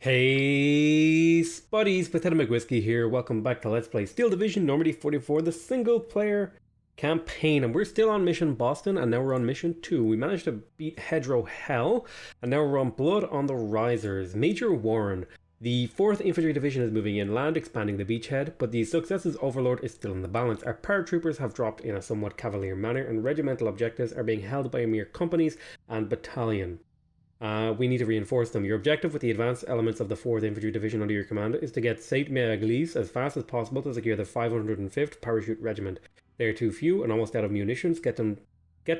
Hey, Spuddies, Pathetic Whiskey here. Welcome back to Let's Play Steel Division Normandy 44, the single player campaign. And we're still on mission Boston, and now we're on mission 2. We managed to beat Hedgerow Hell, and now we're on Blood on the Risers. Major Warren, the 4th Infantry Division is moving inland, expanding the beachhead, but the Successes Overlord is still in the balance. Our paratroopers have dropped in a somewhat cavalier manner, and regimental objectives are being held by mere companies and battalion. We need to reinforce them. Your objective with the advanced elements of the 4th Infantry Division under your command is to get Sainte-Mère-Église as fast as possible to secure the 505th Parachute Regiment. They are too few and almost out of munitions. Get to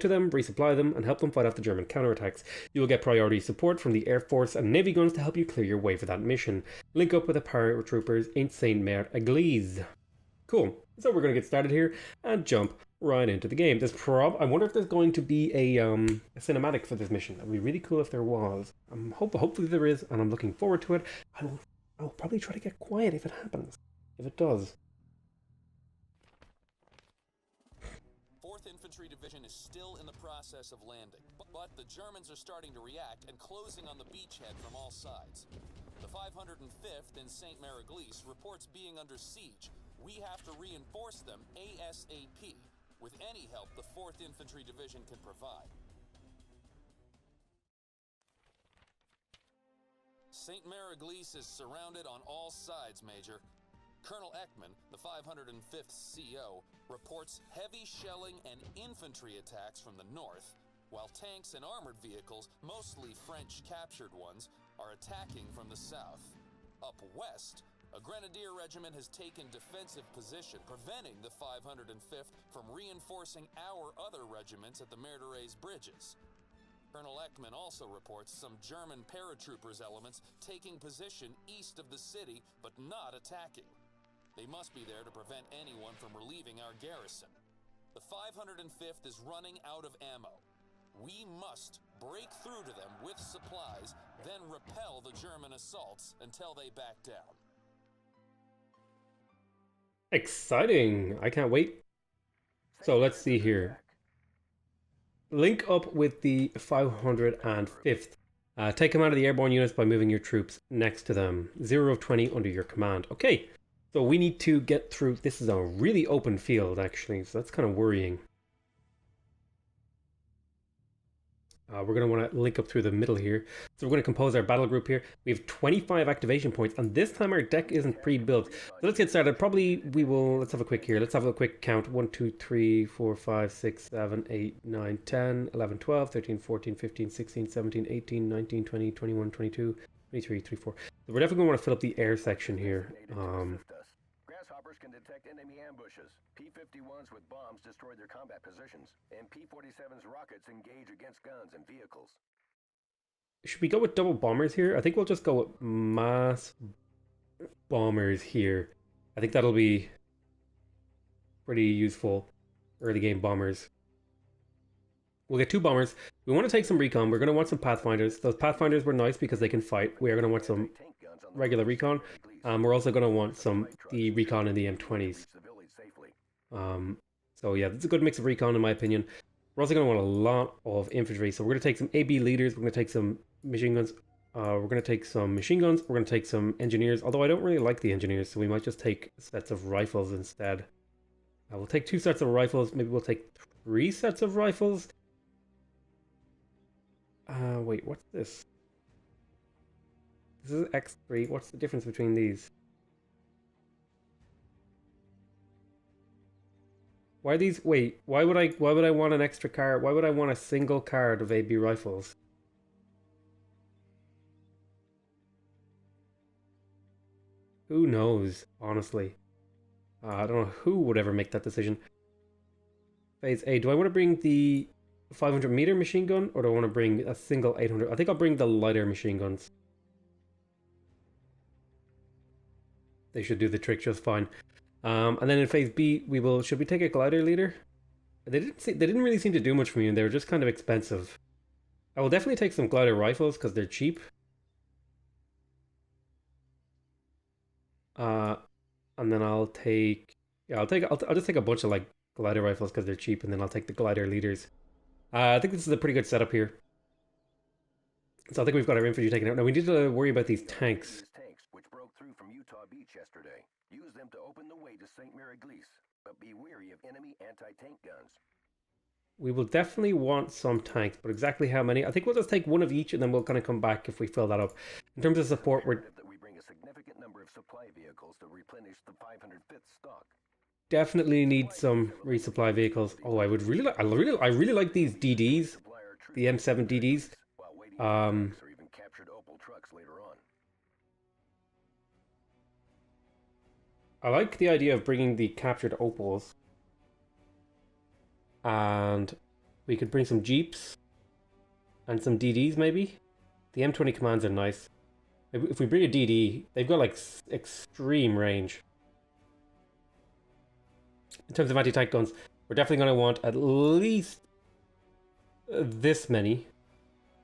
them, resupply them, and help them fight off the German counterattacks. You will get priority support from the Air Force and Navy guns to help you clear your way for that mission. Link up with the paratroopers in Sainte-Mère-Église. Cool. So we're going to get started here and jump right into the game. I wonder if there's going to be a cinematic for this mission. That would be really cool if there was. Hopefully there is, and I'm looking forward to it. I'll probably try to get quiet if it happens. If it does. 4th Infantry Division is still in the process of landing, but the Germans are starting to react and closing on the beachhead from all sides. The 505th in Sainte-Mère-Église reports being under siege. We have to reinforce them ASAP, with any help the 4th Infantry Division can provide. Sainte-Mère-Église is surrounded on all sides, Major. Colonel Ekman, the 505th CO, reports heavy shelling and infantry attacks from the north, while tanks and armored vehicles, mostly French-captured ones, are attacking from the south. Up west, a grenadier regiment has taken defensive position, preventing the 505th from reinforcing our other regiments at the Merderets bridges. Colonel Ekman also reports some German paratroopers elements taking position east of the city, but not attacking. They must be there to prevent anyone from relieving our garrison. The 505th is running out of ammo. We must break through to them with supplies, then repel the German assaults until they back down. Exciting! I can't wait. So let's see here. Link up with the 505th. Take command of the airborne units by moving your troops next to them. 0 of 20 under your command. Okay, so we need to get through. This is a really open field, actually, so that's kind of worrying. We're going to want to link up through the middle here. So we're going to compose our battle group here. We have 25 activation points, and this time our deck isn't pre-built. So let's get started. Probably we will, let's have a quick here. Let's have a quick count. 1, 2, 3, 4, 5, 6, 7, 8, 9, 10, 11, 12, 13, 14, 15, 16, 17, 18, 19, 20, 21, 22, 23, 24. So we're definitely going to want to fill up the air section here. Grasshoppers can detect enemy ambushes. P-51s with bombs destroy their combat positions, and P-47's rockets engage against guns and vehicles. Should we go with double bombers here? I think we'll just go with mass bombers here. I think that'll be pretty useful. Early game bombers. We'll get 2 bombers. We want to take some recon. We're going to want some Pathfinders. Those Pathfinders were nice because they can fight. We are going to want some regular recon. We're also going to want the recon in the M20s. So yeah, it's a good mix of recon in my opinion. We're also going to want a lot of infantry. So we're going to take some AB leaders. We're going to take some machine guns. We're going to take some machine guns. We're going to take some engineers. Although I don't really like the engineers, so we might just take sets of rifles instead. We'll take 2 sets of rifles. Maybe we'll take 3 sets of rifles. Wait, what's this? This is X3. What's the difference between these? Why are these? Wait, why would I want an extra card? Why would I want a single card of AB rifles? Who knows, honestly. I don't know who would ever make that decision. Phase A. Do I want to bring the 500 meter machine gun, or do I want to bring a single 800? I think I'll bring the lighter machine guns. They should do the trick just fine. And then in phase B, should we take a glider leader? They didn't really seem to do much for me, and they were just kind of expensive. I will definitely take some glider rifles because they're cheap. And then I'll just take a bunch of like glider rifles because they're cheap, and then I'll take the glider leaders. I think this is a pretty good setup here. So I think we've got our infantry taken out. Now we need to worry about these tanks. These tanks, which broke through from Utah Beach yesterday. Use them to open the way to St. Mary Glees, but be wary of enemy anti-tank guns. We will definitely want some tanks, but exactly how many? I think we'll just take one of each, and then we'll kind of come back if we fill that up. In terms of support, we're That we bring a significant number of supply vehicles to replenish the 505th stock. definitely need some resupply vehicles. Oh, I really like these DDs, the M7 DDs. While waiting for trucks or even captured Opel trucks later on. I like the idea of bringing the captured Opals. And we could bring some Jeeps and some DDs maybe. The M20 commands are nice. If we bring a DD, they've got like extreme range. In terms of anti-tank guns, we're definitely going to want at least this many.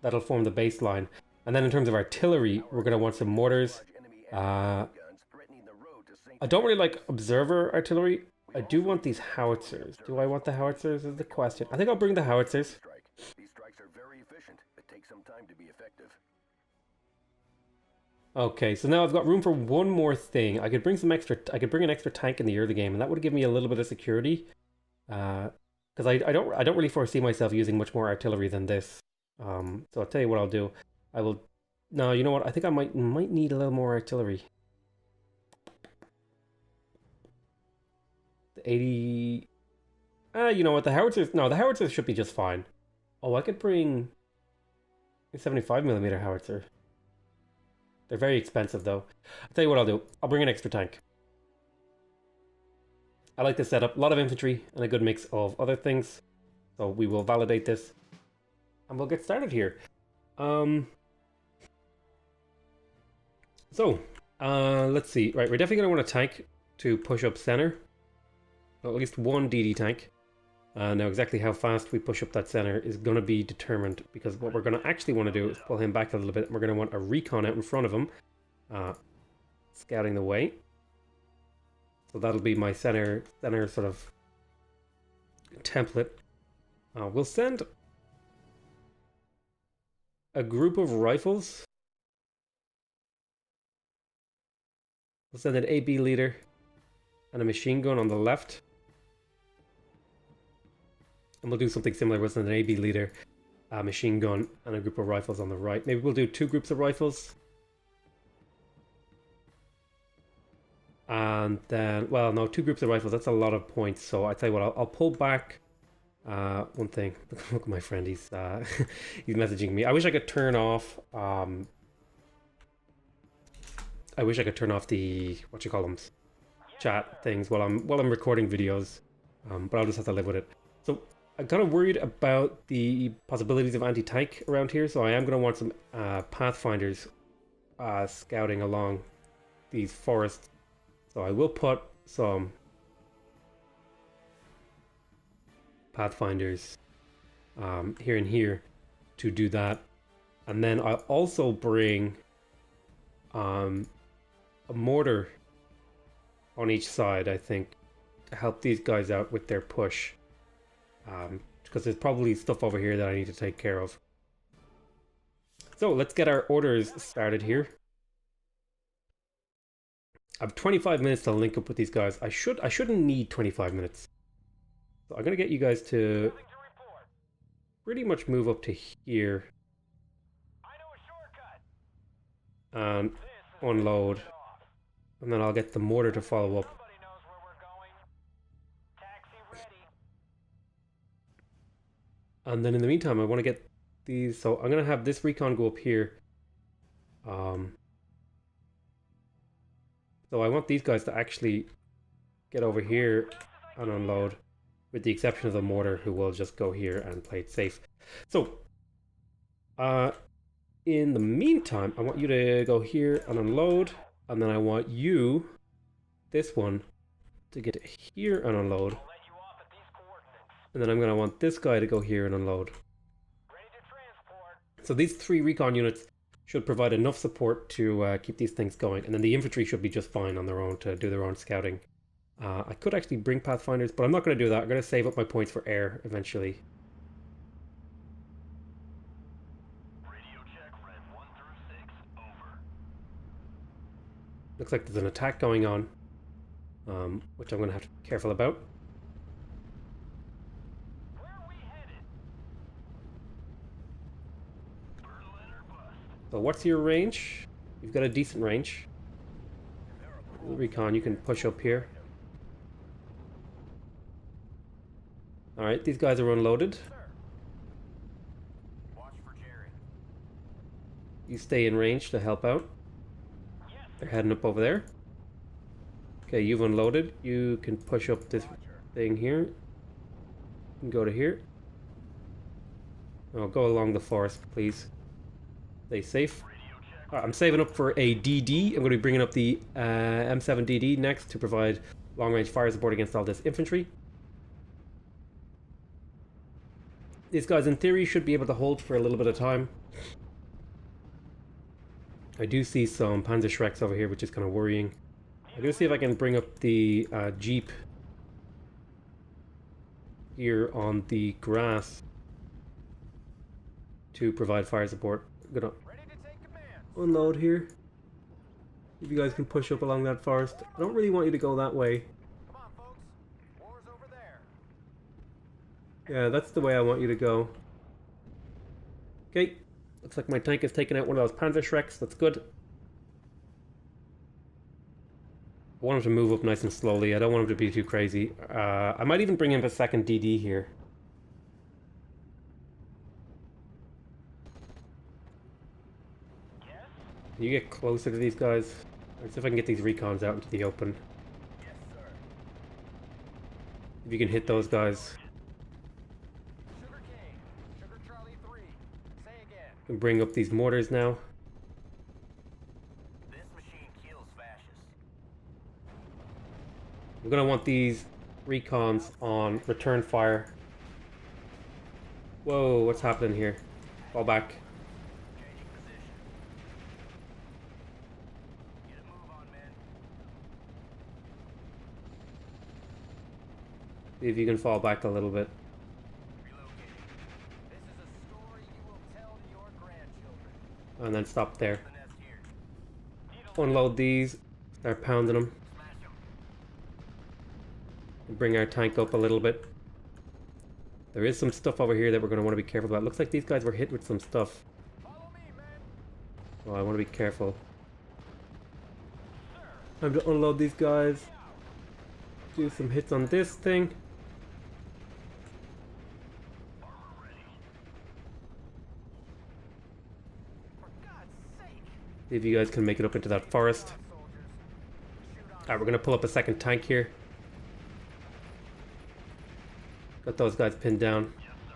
That'll form the baseline. And then in terms of artillery, we're going to want some mortars. I don't really like observer artillery. I do want these howitzers. Do I want the howitzers is the question. I think I'll bring the howitzers. These strikes are very efficient, but take some time to be effective. Okay, so now I've got room for one more thing. I could bring an extra tank in the early game, and that would give me a little bit of security. Because I don't really foresee myself using much more artillery than this. So I'll tell you what I'll do. I will. No, you know what? I think I might need a little more artillery. The 80. You know what? The howitzers. No, the howitzers should be just fine. Oh, I could bring a 75mm howitzer. They're very expensive though. I'll tell you what I'll do. I'll bring an extra tank. I like this setup. A lot of infantry and a good mix of other things. So we will validate this. And we'll get started here. Let's see. Right, we're definitely going to want a tank to push up center. Well, at least one DD tank. Now exactly how fast we push up that center is going to be determined, because what we're going to actually want to do is pull him back a little bit. We're going to want a recon out in front of him, scouting the way. So that'll be my center sort of template. We'll send a group of rifles. We'll send an AB leader and a machine gun on the left. And we'll do something similar. We'll send an AB leader, a machine gun, and a group of rifles on the right. Maybe we'll do 2 groups of rifles. And then, well, no, 2 groups of rifles. That's a lot of points. So I tell you what, I'll pull back one thing. Look at my friend. He's he's messaging me. I wish I could turn off. I wish I could turn off the chat things while I'm recording videos. But I'll just have to live with it. So I'm kind of worried about the possibilities of anti-tank around here, so I am going to want some Pathfinders scouting along these forests. So I will put some Pathfinders here and here to do that. And then I'll also bring a mortar on each side, I think, to help these guys out with their push. Because there's probably stuff over here that I need to take care of. So let's get our orders started here. I have 25 minutes to link up with these guys. I shouldn't need 25 minutes. So I'm gonna get you guys to pretty much move up to here and unload, and then I'll get the mortar to follow up. And then in the meantime, I want to get these. So I'm going to have this recon go up here. So I want these guys to actually get over here and unload, with the exception of the mortar, who will just go here and play it safe. So, in the meantime, I want you to go here and unload. And then I want you, this one, to get here and unload. And then I'm going to want this guy to go here and unload. So these 3 recon units should provide enough support to keep these things going. And then the infantry should be just fine on their own to do their own scouting. I could actually bring Pathfinders, but I'm not going to do that. I'm going to save up my points for air eventually. Radio check ready. Looks like there's an attack going on, which I'm going to have to be careful about. Where are we headed? Berlin or bust. So what's your range? You've got a decent range. Recon, you can push up here. Alright, these guys are unloaded. Watch for Jerry. You stay in range to help out. They're heading up over there. Okay, you've unloaded. You can push up this thing here. You can go to here. Oh, go along the forest, please. Stay safe. Alright, I'm saving up for a DD. I'm going to be bringing up the M7 DD next to provide long-range fire support against all this infantry. These guys, in theory, should be able to hold for a little bit of time. I do see some Panzer Shreks over here, which is kind of worrying. I'm going to see if I can bring up the Jeep here on the grass to provide fire support. I'm going to unload here. If you guys can push up along that forest. I don't really want you to go that way. Come on, folks. War's over there. Yeah, that's the way I want you to go. Okay. Looks like my tank has taken out one of those Panzer Shreks. That's good. I want him to move up nice and slowly. I don't want him to be too crazy. I might even bring in a second DD here. Yes? Can you get closer to these guys? Let's see if I can get these recons out into the open. Yes, sir. If you can hit those guys. Sugar Cane. Sugar Charlie 3. Say again. And bring up these mortars now. This machine kills fascists. We're gonna want these recons on return fire. Whoa, what's happening here? Fall back. Changing position. Get a move on, men. See if you can fall back a little bit. Relocating. This is a story you will tell to your grandchildren. And then stop there. The nest here. Unload these. Start pounding them. Smash them. Bring our tank up a little bit. There is some stuff over here that we're going to want to be careful about. Looks like these guys were hit with some stuff. Follow me, men. Oh, I want to be careful. Time to unload these guys. Do some hits on this thing. Armor ready. For God's sake. See if you guys can make it up into that forest. Soldiers. Shoot on. Alright, we're going to pull up a second tank here. Got those guys pinned down. Yes, sir.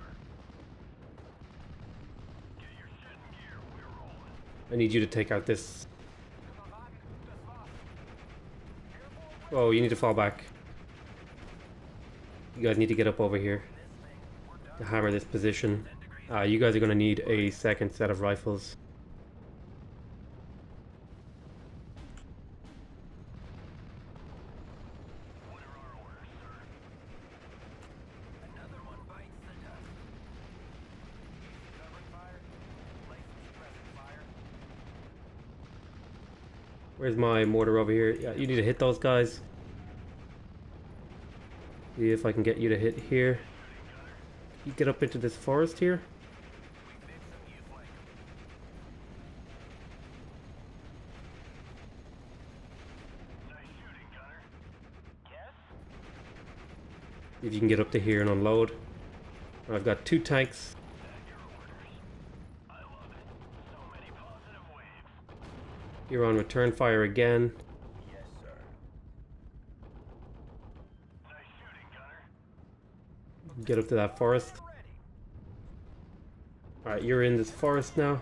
Get your shit in gear. We're rolling. I need you to take out this. Oh, you need to fall back. You guys need to get up over here to hammer this position. You guys are going to need a second set of rifles. What are our orders, sir? Another one bites the dust. Covering fire. Place suppressing fire. Where's my mortar over here? Yeah, you need to hit those guys. See if I can get you to hit here. You get up into this forest here. We fix them, you flank them. Nice shooting, gunner. Yes? See if you can get up to here and unload. I've got two tanks. At your orders. I love it. So many positive waves. You're on return fire again. Yes, sir. Nice shooting, gunner. Get up to that forest. Ready. Alright, you're in this forest now.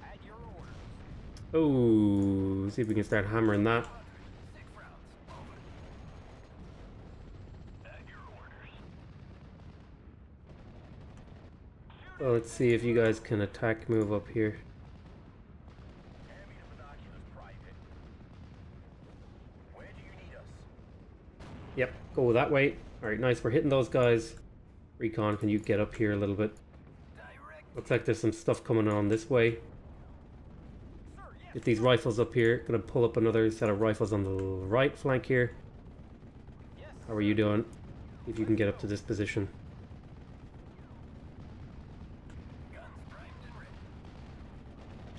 At your orders. Oh, see if we can start hammering that. 6 rounds. Over. At your orders. Well, let's see if you guys can attack move up here. Hand me the binoculars, Private. Where do you need us? Yep, go that way. Alright, nice. We're hitting those guys. Recon, can you get up here a little bit? Direct. Looks like there's some stuff coming on this way. Sir, Get these rifles up here. Gonna pull up another set of rifles on the right flank here. How are you doing? If you can get up to this position.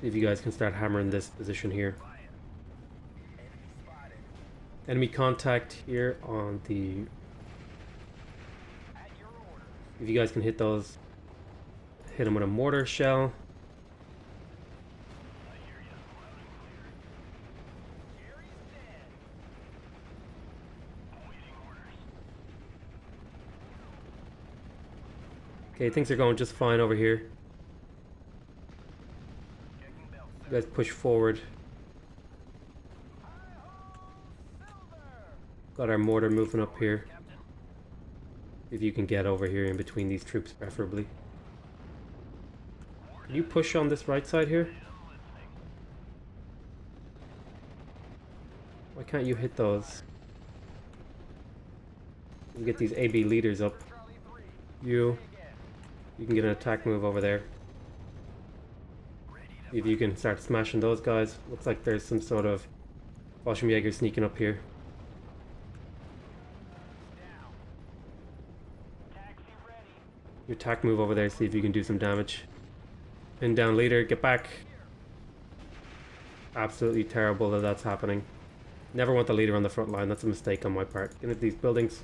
See if you guys can start hammering this position here. Enemy contact here on the... If you guys can hit those, hit them with a mortar shell. Okay, things are going just fine over here. You guys push forward. Got our mortar moving up here. If you can get over here in between these troops, preferably. Can you push on this right side here? Why can't you hit those? You get these AB leaders up. You can get an attack move over there. If you can start smashing those guys. Looks like there's some sort of Fallschirmjäger sneaking up here. Your attack move over there, see if you can do some damage. Pin down leader, get back. Absolutely terrible that that's happening. Never want the leader on the front line, that's a mistake on my part. Get into these buildings.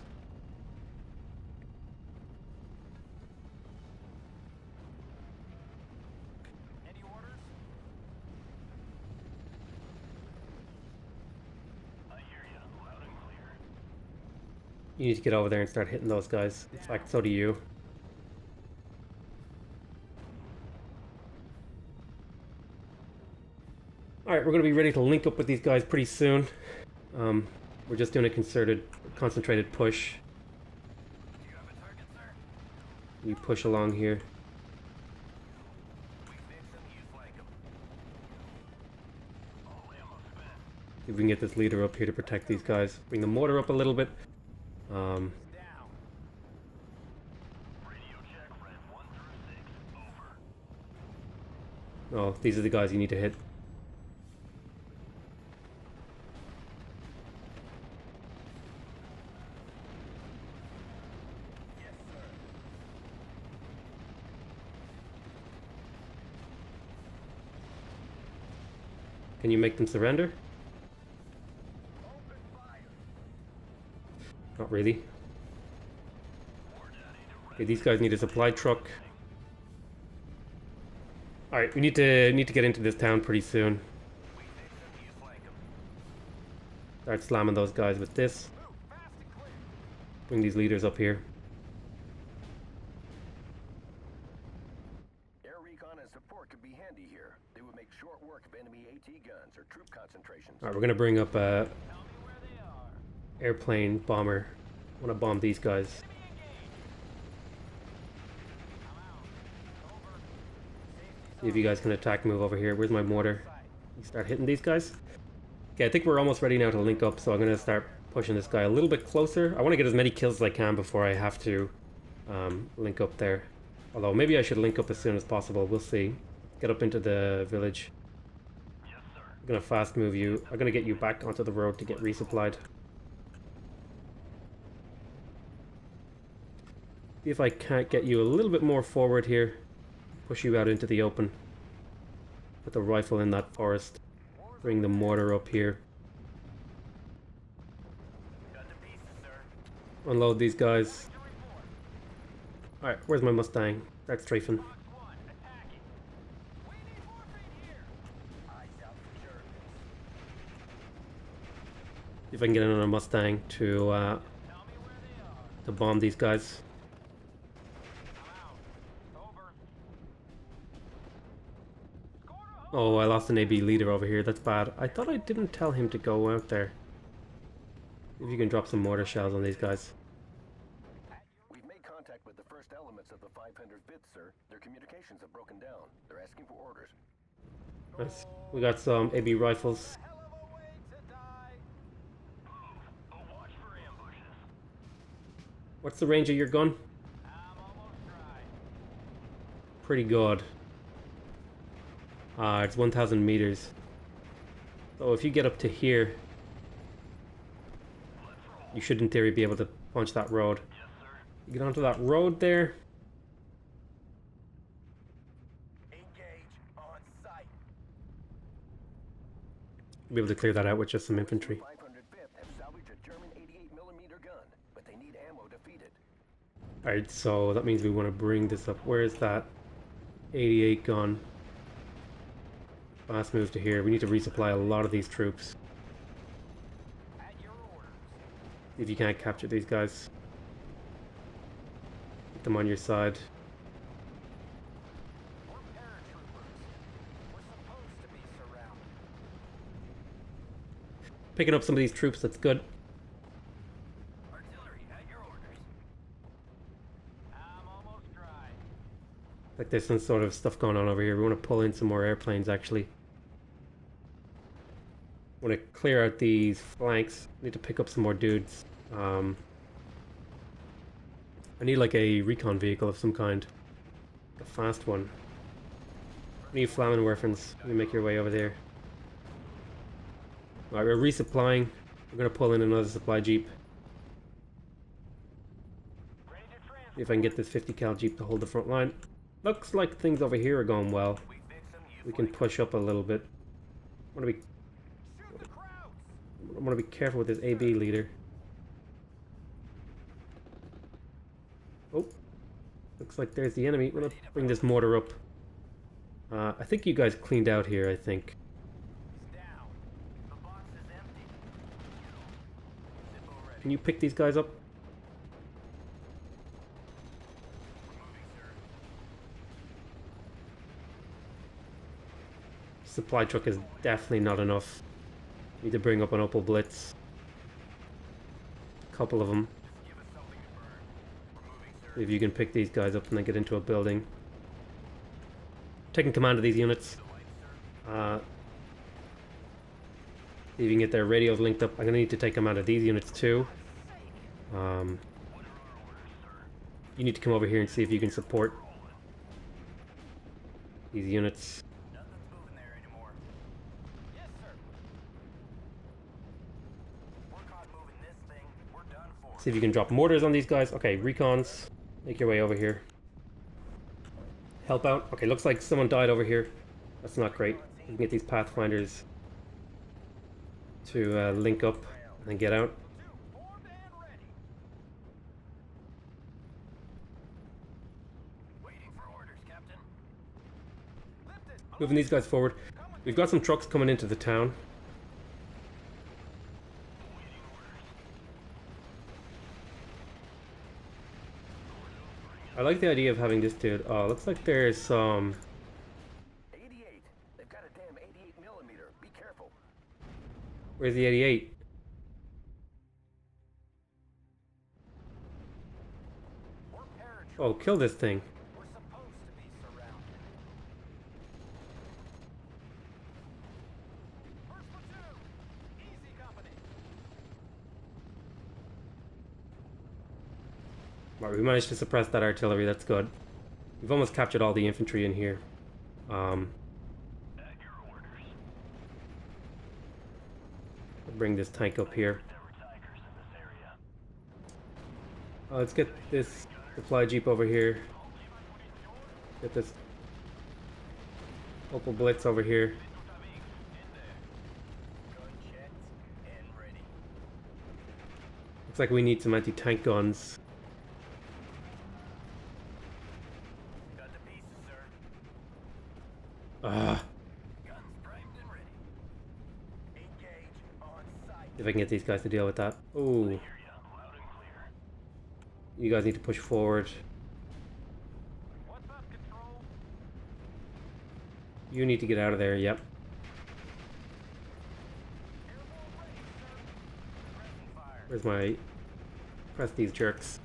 You need to get over there and start hitting those guys. In fact, so do you. Alright, we're going to be ready to link up with these guys pretty soon. We're just doing a concentrated push. You push along here. See if we can get this leader up here to protect these guys. Bring the mortar up a little bit. Oh, these are the guys you need to hit. Can you make them surrender? Not really. Okay, these guys need a supply truck. Alright, we need to get into this town pretty soon. Start slamming those guys with this. Bring these leaders up here. Air recon and support could be handy here. They would make short work of enemy AT guns or troop concentrations. Alright, we're gonna bring up a airplane bomber. I wanna bomb these guys. See if you guys can attack move over here. Where's my mortar? You start hitting these guys. Okay, I think we're almost ready now to link up, so I'm gonna start pushing this guy a little bit closer. I want to get as many kills as I can before I have to link up there. Although maybe I should link up as soon as possible. We'll see. Get up into the village. I'm gonna fast move you. I'm gonna get you back onto the road to get resupplied. See if I can't get you a little bit more forward here. Push you out into the open. Put the rifle in that forest. Bring the mortar up here. Unload these guys. Alright, where's my Mustang? Start strafing. See if I can get another Mustang to bomb these guys. Oh, I lost an AB leader over here. That's bad. I thought I didn't tell him to go out there. If you can drop some mortar shells on these guys. We've made contact with the first elements of the 505th, sir. Their communications have broken down. They're asking for orders. Nice. We got some AB rifles. What's the range of your gun? Pretty good. It's 1,000 meters. So if you get up to here, you should in theory be able to punch that road. You get onto that road there. Engage on sight. Be able to clear that out with just some infantry. 505th have salvaged a German 88mm gun, but they need ammo to feed it. Alright, so that means we want to bring this up. Where is that 88 gun? Fast move to here. We need to resupply a lot of these troops. At your orders. See if you can't capture these guys. Get them on your side. We're paratroopers. We're supposed to be surrounded. Picking up some of these troops, that's good. Artillery, at your orders. I'm almost dry. Like there's some sort of stuff going on over here. We want to pull in some more airplanes actually. Want to clear out these flanks. Need to pick up some more dudes. I need like a recon vehicle of some kind. A fast one. We need Flammenwerfens. Let me make your way over there. Alright, we're resupplying. We're going to pull in another supply jeep. Ready to transfer. See if I can get this 50 cal jeep to hold the front line. Looks like things over here are going well. We fix them, you We can push up a little bit. I want shoot the crowds. to be careful with this AB leader. Oh, looks like there's the enemy. We're gonna bring this mortar up. I think you guys cleaned out here. I think. He's down. The box is empty. Zippo ready. Can you pick these guys up? We're moving, sir. Supply truck is definitely not enough. Need to bring up an Opel Blitz. A couple of them. Just give us something to burn. We're moving, sir. See if you can pick these guys up and then get into a building. Taking command of these units. The light, sir. See if you can get their radios linked up. I'm gonna need to take command of these units too. You need to come over here and see if you can support these units. Nothing's moving there anymore. Yes, sir. Work on moving this thing. We're done for. See if you can drop mortars on these guys. Okay, recons. Make your way over here. Help out. Okay, looks like someone died over here. That's not great. We can get these pathfinders to link up and get out. Formed and ready. Waiting for orders, Captain. Lifted. Moving these guys forward. We've got some trucks coming into the town. I like the idea of having this dude. Oh, looks like there's some... 88. They've got a damn 88mm. Be careful. Where's the 88? We're paratroopers. Oh, kill this thing. We're supposed to be surrounded. First platoon. Easy company. Right, we managed to suppress that artillery. That's good. We've almost captured all the infantry in here. Bring this tank up here. Let's get this supply jeep over here. Get this Opel Blitz over here. Gun checked and ready. Looks like we need some anti-tank guns. Got the pieces, sir. Ah, Guns primed and ready. Engage on sight. if I can get these guys to deal with that. Ooh. You guys need to push forward. What's up, control? You need to get out of there, yep. Airborne ready, sir. Pressing fire. Where's my... Press these jerks.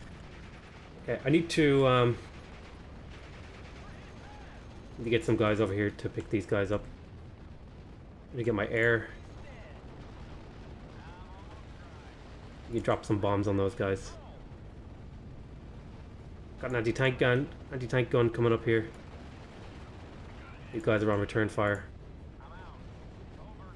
Okay, I need to get some guys over here to pick these guys up. Let me get my air. You can drop some bombs on those guys. Got an anti-tank gun coming up here. These guys are on return fire. I'm out. Over.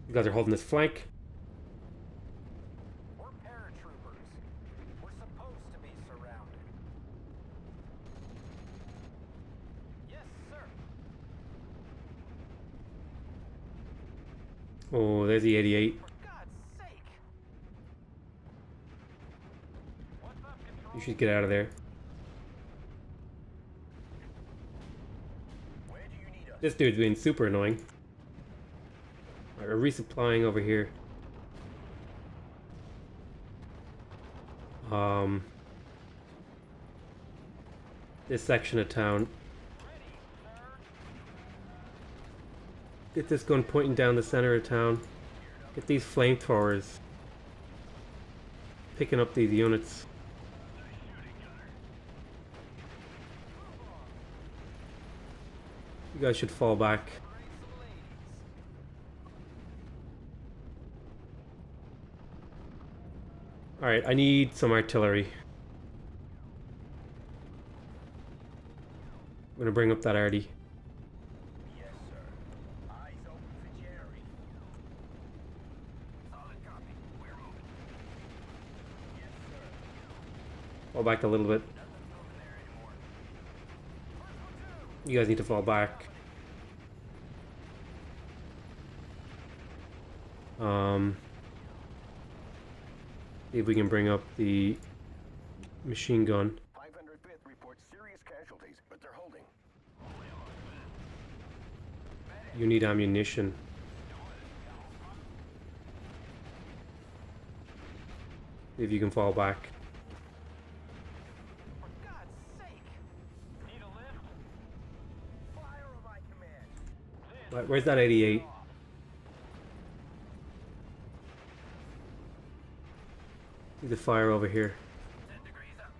You guys are holding this flank. We're paratroopers. We're supposed to be surrounded. Yes, sir. Oh, there's the 88. For God's sake. What's up, Control? You should get out of there. Where do you need us? This dude's being super annoying. Alright, we're resupplying over here. This section of town. Get this gun pointing down the center of town. Get these flamethrowers picking up these units. You guys should fall back. Alright, I need some artillery. I'm gonna bring up that arty. Yes, sir. Eyes open for Jerry. Solid copy. We're moving. Yes, sir. Fall back a little bit. Nothing's moving there anymore. You guys need to fall back. See if we can bring up the machine gun. 505th reports serious casualties, but they're holding. You need ammunition. See if you can fall back. For God's sake. Need a lift? Fire on my command. Right, where's that 88? Need to fire over here. 10 degrees up.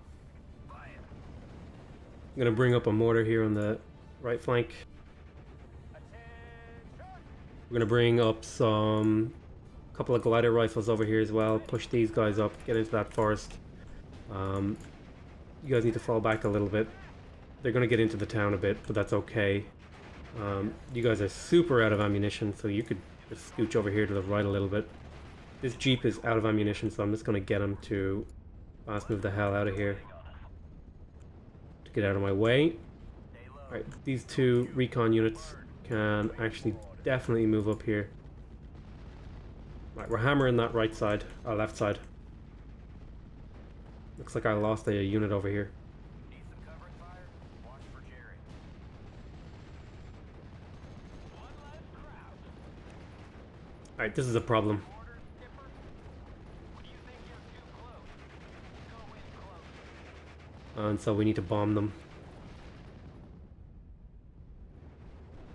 Fire. I'm gonna bring up a mortar here on the right flank. Attention. We're gonna bring up some couple of glider rifles over here as well. Push these guys up, get into that forest. You guys need to fall back a little bit. They're gonna get into the town a bit, but that's okay. You guys are super out of ammunition, so you could just scooch over here to the right a little bit. This Jeep is out of ammunition, so I'm just gonna get him to fast move the hell out of here. To get out of my way. Alright, these two recon units can actually definitely move up here. Right, we're hammering that right side, or left side. Looks like I lost a unit over here. Need some covering fire? Watch for Jerry. One less crowd. Alright, this is a problem. Orders, Skipper? When you think you're too close, go in close. And so we need to bomb them.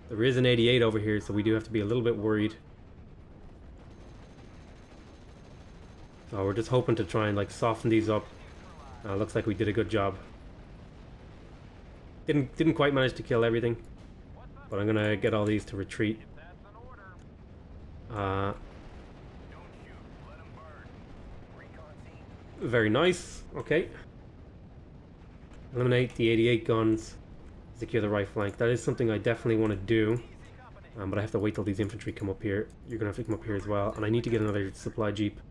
There is an 88 over here, so we do have to be a little bit worried. So we're just hoping to try and like soften these up. Looks like we did a good job. Didn't quite manage to kill everything, but I'm gonna get all these to retreat. That's an order. Don't shoot. Let them burn. Recon team. Very nice. Okay. Eliminate the 88 guns. Secure the right flank. That is something I definitely want to do. But I have to wait till these infantry come up here. You're gonna have to come up here as well, and I need to get another supply jeep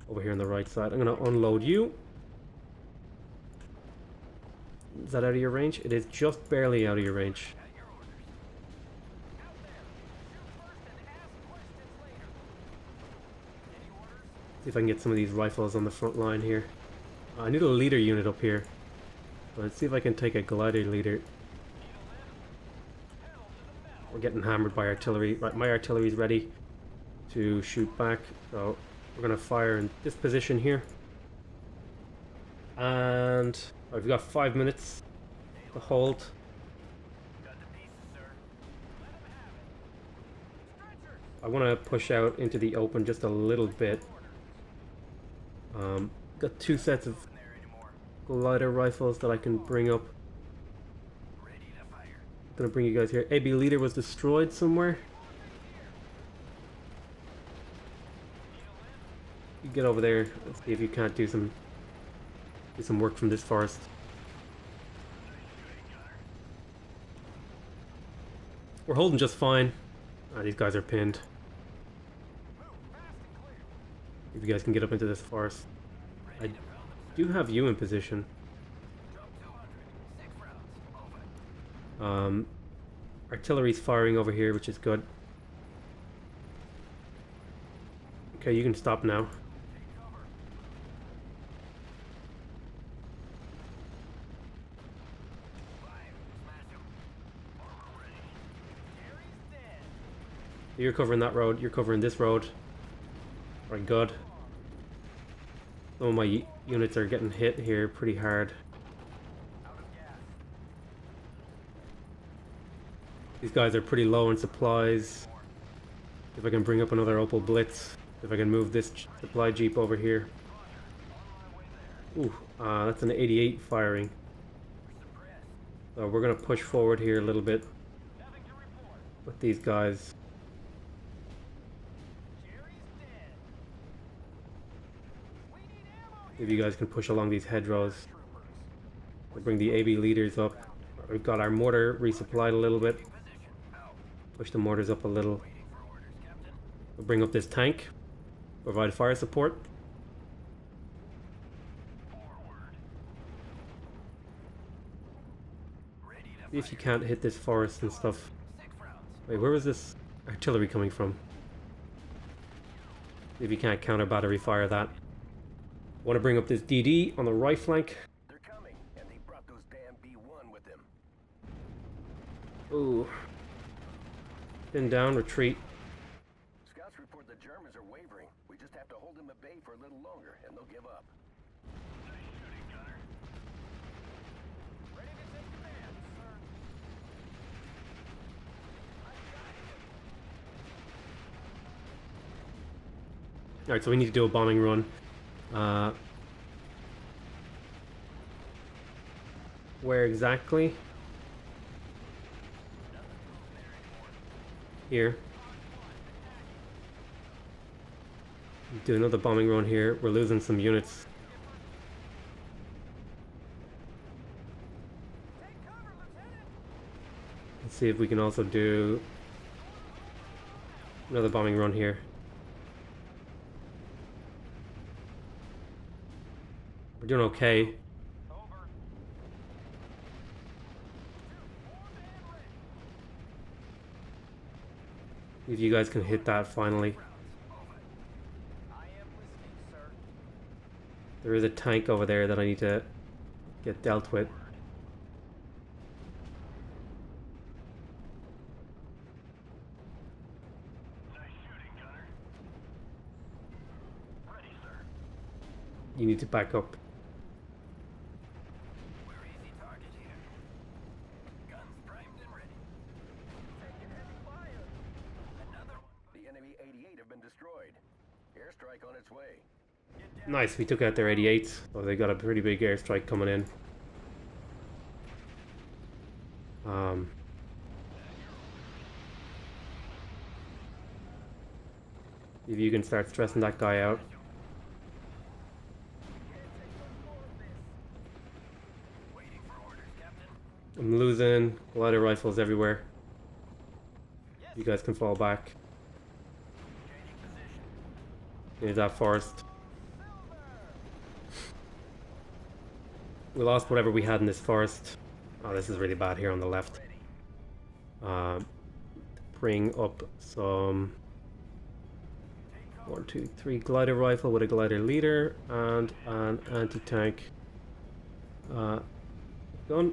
over here on the right side. I'm gonna unload you. Is that out of your range? It is just barely out of your range. Out there. Shoot first and ask questions later. Any orders? See if I can get some of these rifles on the front line here. I need a leader unit up here. Let's see if I can take a glider leader. We're getting hammered by artillery. Right, my artillery's ready to shoot back. So we're gonna fire in this position here. And we've got 5 minutes to hold. Got the pieces, sir. I want to push out into the open just a little bit. Got 2 sets of Nothing there anymore. glider rifles that I can bring up. Ready to fire. Gonna bring you guys here. AB leader was destroyed somewhere. You get over there. Let's see if you can't do some work from this forest. We're holding just fine. These guys are pinned. If you guys can get up into this forest. I do have you in position. Artillery's firing over here, which is good. Okay, you can stop now. You're covering that road, you're covering this road. Very good. Some of my units are getting hit here pretty hard. These guys are pretty low on supplies. If I can bring up another Opel Blitz. If I can move this supply jeep over here. Ooh, that's an 88 firing. So we're gonna push forward here a little bit with these guys. If you guys can push along these hedgerows. We'll bring the AB leaders up. We've got our mortar resupplied a little bit. Push the mortars up a little. We'll bring up this tank. Provide fire support. See if you can't hit this forest and stuff. Wait, where was this artillery coming from? See if you can't counter battery fire that. Want to bring up this DD on the right flank. They're coming, and they brought those damn B1 with them. Ooh. Pin down, retreat. Scouts report the Germans are wavering. We just have to hold them at bay for a little longer, and they'll give up. Ready to take command, sir. Alright, so we need to do a bombing run. Where exactly? Here. Do another bombing run here. We're losing some units. Let's see if we can also do another bombing run here. We're doing okay. If you guys can hit that finally. There is a tank over there that I need to get dealt with. You need to back up. Airstrike on its way. Nice, we took out their 88s. So they got a pretty big airstrike coming in. If you can start stressing that guy out. I'm losing glider rifles everywhere. You guys can fall back. Near that forest. We lost whatever we had in this forest. Oh, this is really bad here on the left. Bring up some 1, 2, 3 glider rifle with a glider leader and an anti-tank gun. The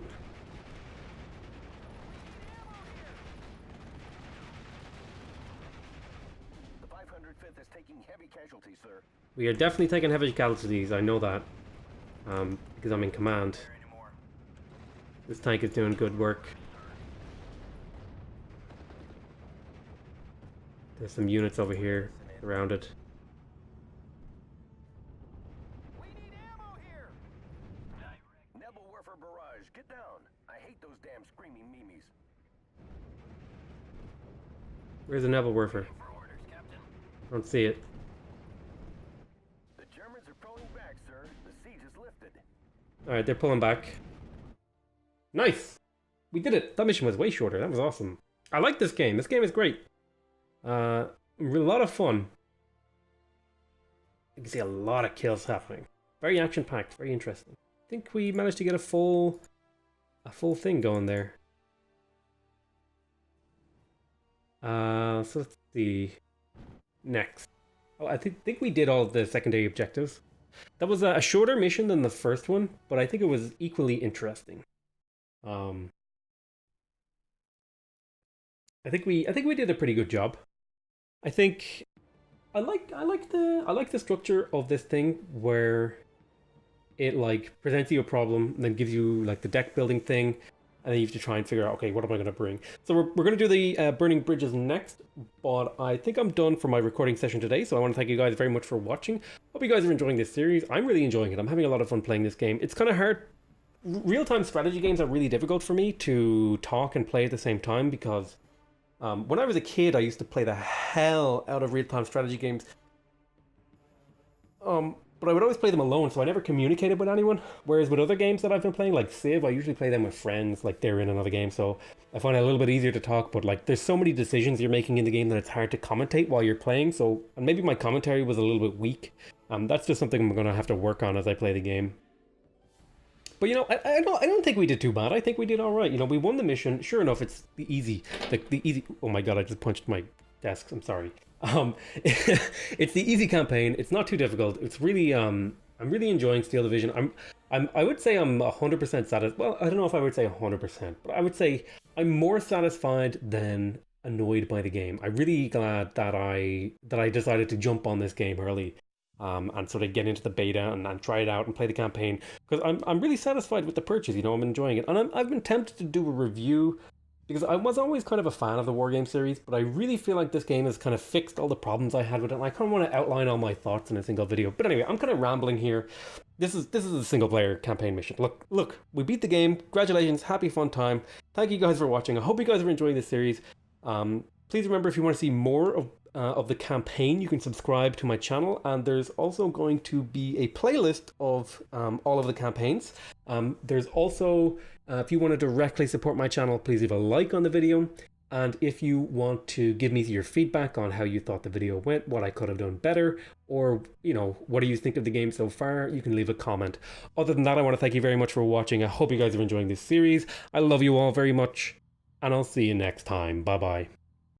505th is taking heavy casualties, sir. We are definitely taking heavy casualties, I know that. Because I'm in command. This tank is doing good work. There's some units over here around it. We need ammo here. Nebelwerfer barrage, get down. I hate those damn screaming memes. Where's the Nebelwerfer? I don't see it. The Germans are pulling back, sir. The siege is lifted. Alright, they're pulling back. Nice! We did it! That mission was way shorter. That was awesome. I like this game. This game is great. A lot of fun. You can see a lot of kills happening. Very action-packed, very interesting. I think we managed to get a full thing going there. So let's see. Next. Oh, I think we did all of the secondary objectives. That was a shorter mission than the first one, but I think it was equally interesting. I think we did a pretty good job. I think I like the structure of this thing where it like presents you a problem and then gives you like the deck building thing, and then you have to try and figure out, okay, what am I going to bring? So we're going to do the burning bridges next, but I think I'm done for my recording session today, so I want to thank you guys very much for watching. Hope you guys are enjoying this series. I'm really enjoying it. I'm having a lot of fun playing this game. It's kind of hard. Real-time strategy games are really difficult for me to talk and play at the same time because when I was a kid, I used to play the hell out of real-time strategy games. But I would always play them alone, so I never communicated with anyone. Whereas with other games that I've been playing, like Civ, I usually play them with friends, like they're in another game, so I find it a little bit easier to talk, but like there's so many decisions you're making in the game that it's hard to commentate while you're playing, so and maybe my commentary was a little bit weak. That's just something I'm going to have to work on as I play the game. But you know, I don't think we did too bad. I think we did all right. You know, we won the mission. Sure enough, it's the easy. Oh my god, I just punched my desk. I'm sorry. It's the easy campaign. It's not too difficult. It's really I'm really enjoying Steel Division. I would say I'm 100% satisfied. Well, I don't know if I would say 100%, but I would say I'm more satisfied than annoyed by the game. I'm really glad that I decided to jump on this game early. And sort of get into the beta and try it out and play the campaign, because I'm really satisfied with the purchase. You know, I'm enjoying it, and I've been tempted to do a review because I was always kind of a fan of the Wargame series, but I really feel like this game has kind of fixed all the problems I had with it, and I kind of want to outline all my thoughts in a single video. But anyway, I'm kind of rambling here. This is a single player campaign mission. Look, we beat the game. Congratulations, happy fun time. Thank you guys for watching. I hope you guys are enjoying this series. Please remember, if you want to see more of the campaign, you can subscribe to my channel, and there's also going to be a playlist of all of the campaigns. There's also, if you want to directly support my channel, please leave a like on the video, and if you want to give me your feedback on how you thought the video went, what I could have done better, or you know, what do you think of the game so far, you can leave a comment. Other than that, I want to thank you very much for watching. I hope you guys are enjoying this series. I love you all very much, and I'll see you next time. Bye bye.